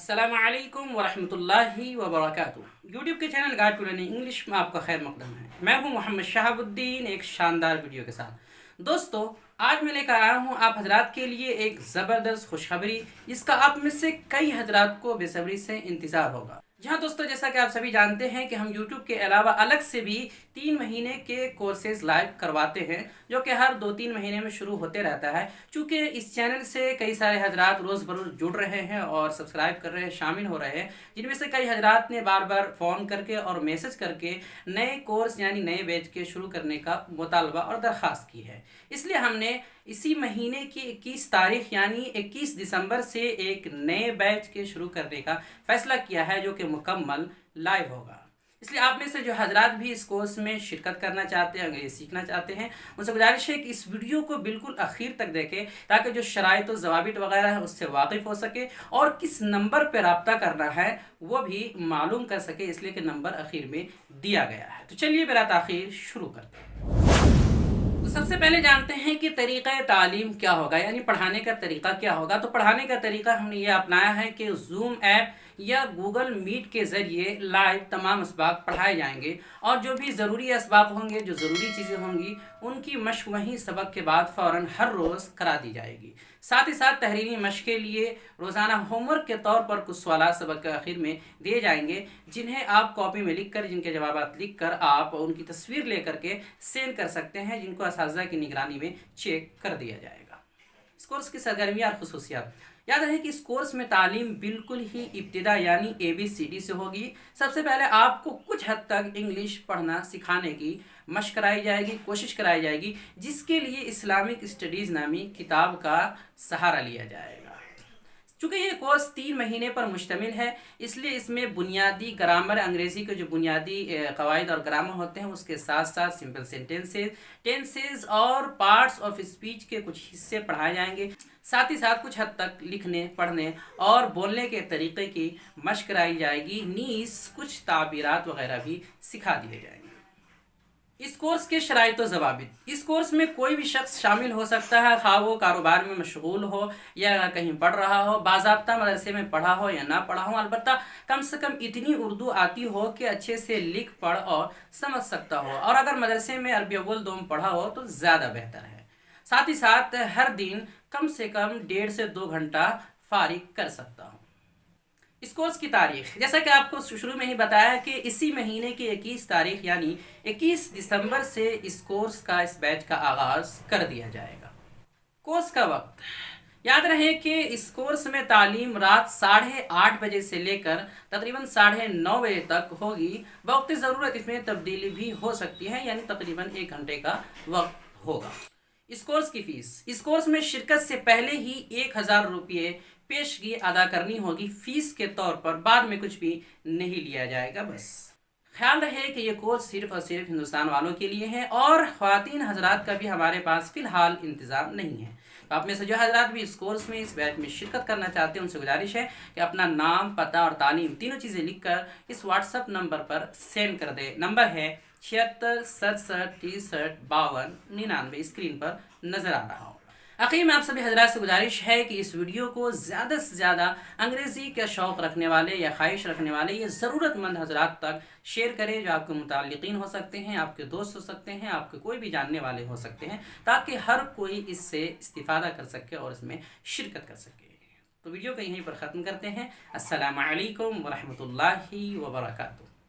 अस्सलाम वालेकुम वरहमतुल्लाहि वबरकातुहू। यूट्यूब के channel guide to learning English में आपका खैर मकदम है। मैं हूं मोहम्मद शहाबुद्दीन, एक शानदार वीडियो के साथ। दोस्तों, आज मैं लेकर आया हूं आप हजरात के लिए एक ज़बरदस्त खुशखबरी, जिसका आप में से कई हजरात को बेसब्री से इंतज़ार होगा। जहां दोस्तों, जैसा कि आप सभी जानते हैं कि हम YouTube के अलावा अलग से भी 3 महीने के कोर्सेज लाइव करवाते हैं, जो कि हर 2-3 महीने में शुरू होते रहता है। चूँकि इस चैनल से कई सारे हजरात रोज़ बरोज़ जुड़ रहे हैं और सब्सक्राइब कर रहे हैं, शामिल हो रहे हैं, जिनमें से कई हजरात ने बार बार फ़ोन करके और मैसेज करके नए कोर्स यानी नए बैच के शुरू करने का मुतालबा और दरख्वास्त की है। इसलिए हमने इसी महीने की 21 तारीख यानी 21 दिसंबर से एक नए बैच के शुरू करने का फ़ैसला किया है, जो कि मुकम्मल लाइव होगा। इसलिए आप में से जो हजरात भी इस कोर्स में शिरकत करना चाहते हैं, अंग्रेज़ी सीखना चाहते हैं, उनसे गुजारिश है कि इस वीडियो को बिल्कुल आखिर तक देखें, ताकि जो शराइत और ज़वाबित वगैरह है उससे वाकिफ़ हो सके और किस नंबर पर रब्ता करना है वो भी मालूम कर सके, इसलिए कि नंबर आखिर में दिया गया है। तो चलिए बिला ताख़ीर शुरू करते हैं। तो सबसे पहले जानते हैं कि तरीक़ा तालीम क्या होगा, यानी पढ़ाने का तरीक़ा क्या होगा। तो पढ़ाने का तरीक़ा हमने ये अपनाया है कि ज़ूम ऐप या गूगल मीट के ज़रिए लाइव तमाम असबाक पढ़ाए जाएंगे, और जो भी ज़रूरी असबाक होंगे, जो ज़रूरी चीज़ें होंगी, उनकी मशक वहीं सबक के बाद फ़ौरन हर रोज़ करा दी जाएगी। साथ ही साथ तहरीरी मशक के लिए रोज़ाना होमवर्क के तौर पर कुछ सवाल सबक के आखिर में दिए जाएंगे, जिन्हें आप कॉपी में लिख कर, जिनके जवाब लिख कर आप उनकी तस्वीर ले करके सेंड कर सकते हैं, जिनको असातिज़ा की निगरानी में चेक कर दिया जाएगा। इस कोर्स की सरगर्मियाँ और खुसूसियात। याद रहे कि इस कोर्स में तालीम बिल्कुल ही इब्तिदा यानी ABCD से होगी। सबसे पहले आपको कुछ हद तक इंग्लिश पढ़ना सिखाने की मशक कराई जाएगी, कोशिश कराई जाएगी, जिसके लिए इस्लामिक स्टडीज़ नामी किताब का सहारा लिया जाएगा। चूँकि ये कोर्स 3 महीने पर मुश्तमिल है, इसलिए इसमें बुनियादी ग्रामर, अंग्रेज़ी के जो बुनियादी क़वाइद और ग्रामर होते हैं, उसके साथ साथ सिंपल सेंटेंसेस, टेंसेस और पार्ट्स ऑफ स्पीच के कुछ हिस्से पढ़ाए जाएंगे। साथ ही साथ कुछ हद तक लिखने, पढ़ने और बोलने के तरीक़े की मशक कराई जाएगी। नीस कुछ ताबीरात वगैरह भी सिखा दिए जाएंगे। इस कोर्स के शराइत व ज़वाबित। इस कोर्स में कोई भी शख्स शामिल हो सकता है, खा वो कारोबार में मशगूल हो या कहीं पढ़ रहा हो, बाज़ाब्ता मदरसे में पढ़ा हो या ना पढ़ा हो, अलबत्ता कम से कम इतनी उर्दू आती हो कि अच्छे से लिख पढ़ और समझ सकता हो, और अगर मदरसे में अरबी अव्वल दोम पढ़ा हो तो ज़्यादा बेहतर है। साथ ही साथ हर दिन कम से कम 1.5 से 2 घंटा फारिग कर सकता हूँ। इस कोर्स की तारीख, जैसा कि आपको शुरू में ही बताया कि इसी महीने की 21 तारीख यानी 21 दिसंबर से इस कोर्स का, इस बैच का आगाज़ कर दिया जाएगा। कोर्स का वक्त, याद रहे कि इस कोर्स में तालीम रात 8:30 बजे से लेकर तकरीबन 9:30 बजे तक होगी। वक्त ज़रूरत इसमें तब्दीली भी हो सकती है, यानी तकरीबन 1 घंटे का वक्त होगा। इस कोर्स की फ़ीस, इस कोर्स में शिरकत से पहले ही 1000 रुपये पेशगी अदा करनी होगी फ़ीस के तौर पर। बाद में कुछ भी नहीं लिया जाएगा। बस ख्याल रहे कि ये कोर्स सिर्फ़ और सिर्फ हिंदुस्तान वालों के लिए है, और ख़वातीन हजरात का भी हमारे पास फ़िलहाल इंतज़ाम नहीं है। तो आप में से जो हजरात भी इस कोर्स में, इस बैच में शिरकत करना चाहते हैं, उनसे गुजारिश है कि अपना नाम, पता और तालीम तीनों चीज़ें लिख कर इस व्हाट्सअप नंबर पर सेंड कर दे। नंबर है 76 67 63 52 99, स्क्रीन पर नज़र आ रहा हो। आखिर में आप सभी हजरात से गुजारिश है कि इस वीडियो को ज़्यादा से ज़्यादा अंग्रेज़ी का शौक़ रखने वाले या ख्वाहिश रखने वाले या ज़रूरतमंद हजरात तक शेयर करें, जो आपके मुताल्लिक़ीन हो सकते हैं, आपके दोस्त हो सकते हैं, आपके कोई भी जानने वाले हो सकते हैं, ताकि हर कोई इससे इस्तिफ़ादा कर सके और इसमें शिरकत कर सके। तो वीडियो को यहीं पर ख़त्म करते हैं। अस्सलामु अलैकुम वरहमतुल्लाहि वबरकातुहू।